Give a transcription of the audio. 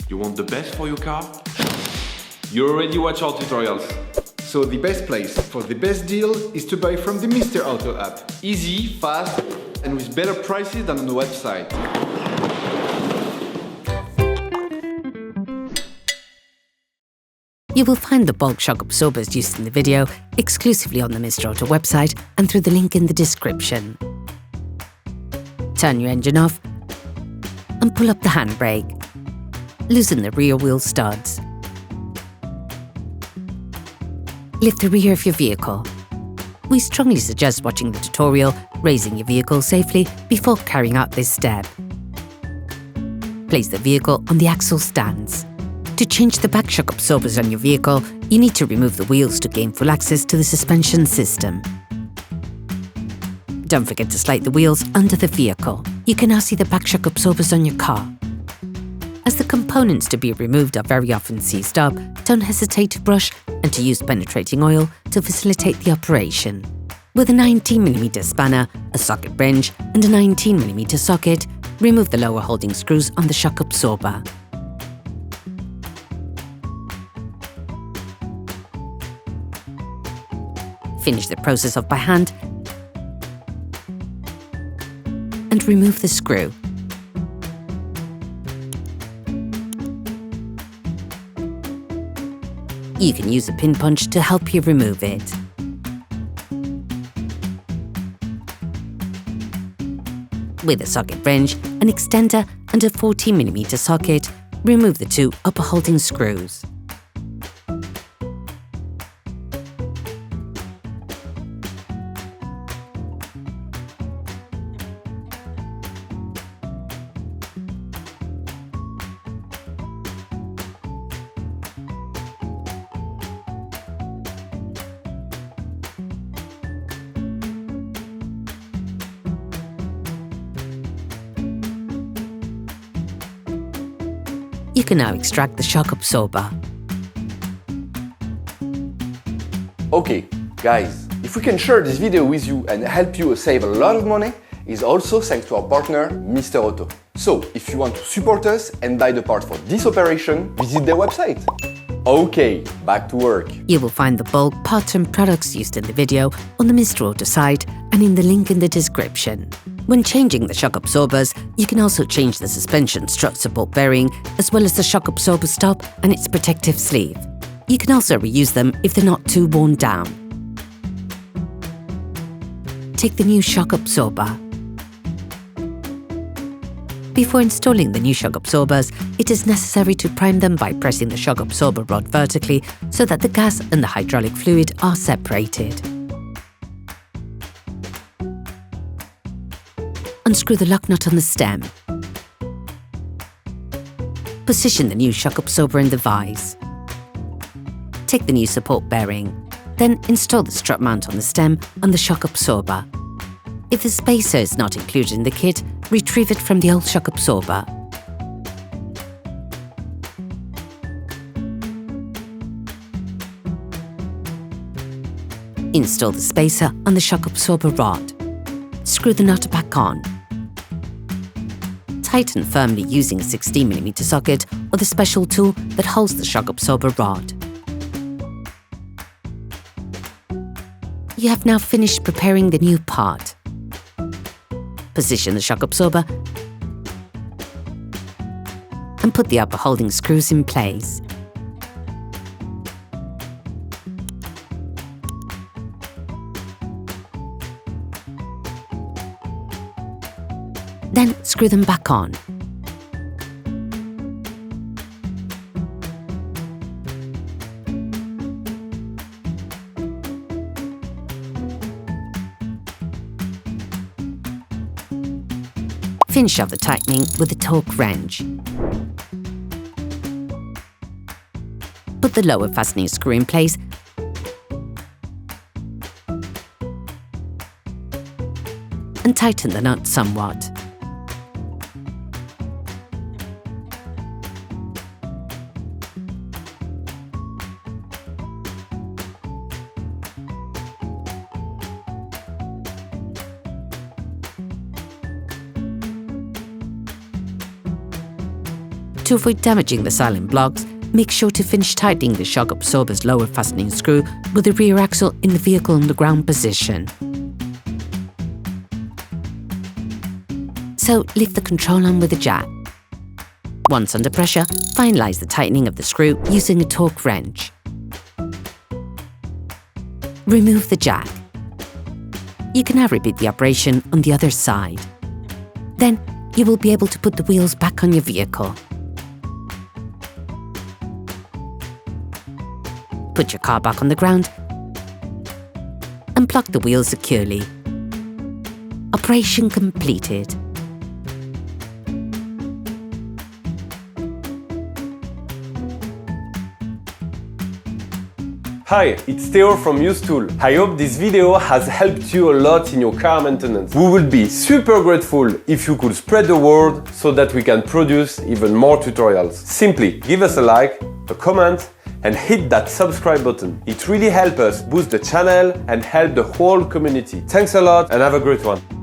You want the best for your car? You already watch our tutorials. So the best place for the best deal is to buy from the Mr. Auto app. Easy, fast, and with better prices than on the website. You will find the bulk shock absorbers used in the video exclusively on the Mr. Auto website and through the link in the description. Turn your engine off and pull up the handbrake. Loosen the rear wheel studs. Lift the rear of your vehicle. We strongly suggest watching the tutorial, raising your vehicle safely before carrying out this step. Place the vehicle on the axle stands. To change the back shock absorbers on your vehicle, you need to remove the wheels to gain full access to the suspension system. Don't forget to slide the wheels under the vehicle. You can now see the back shock absorbers on your car. As the components to be removed are very often seized up, don't hesitate to brush and to use penetrating oil to facilitate the operation. With a 19mm spanner, a socket wrench and a 19mm socket, remove the lower holding screws on the shock absorber. Finish the process off by hand and remove the screw. You can use a pin punch to help you remove it. With a socket wrench, an extender and a 14mm socket, remove the two upper holding screws. You can now extract the shock absorber. Okay, guys, if we can share this video with you and help you save a lot of money, is also thanks to our partner, Mr. Auto. So, if you want to support us and buy the part for this operation, visit their website. Okay, back to work. You will find the bulk parts and products used in the video on the Mr. Auto site and in the link in the description. When changing the shock absorbers, you can also change the suspension strut support bearing, as well as the shock absorber stop and its protective sleeve. You can also reuse them if they're not too worn down. Take the new shock absorber. Before installing the new shock absorbers, it is necessary to prime them by pressing the shock absorber rod vertically so that the gas and the hydraulic fluid are separated. Unscrew the lock nut on the stem. Position the new shock absorber in the vise. Take the new support bearing. Then install the strut mount on the stem and the shock absorber. If the spacer is not included in the kit, retrieve it from the old shock absorber. Install the spacer on the shock absorber rod. Screw the nut back on. Tighten firmly using a 16mm socket or the special tool that holds the shock absorber rod. You have now finished preparing the new part. Position the shock absorber and put the upper holding screws in place. Then screw them back on. Finish off the tightening with a torque wrench. Put the lower fastening screw in place and tighten the nut somewhat. To avoid damaging the silent blocks, make sure to finish tightening the shock absorber's lower fastening screw with the rear axle in the vehicle on the ground position. So lift the control arm with a jack. Once under pressure, finalize the tightening of the screw using a torque wrench. Remove the jack. You can now repeat the operation on the other side. Then you will be able to put the wheels back on your vehicle. Put your car back on the ground and plug the wheels securely. Operation completed. Hi, it's Theo from Usetool. I hope this video has helped you a lot in your car maintenance. We would be super grateful if you could spread the word so that we can produce even more tutorials. Simply give us a like, a comment, and hit that subscribe button. It really helps us boost the channel and help the whole community. Thanks a lot and have a great one.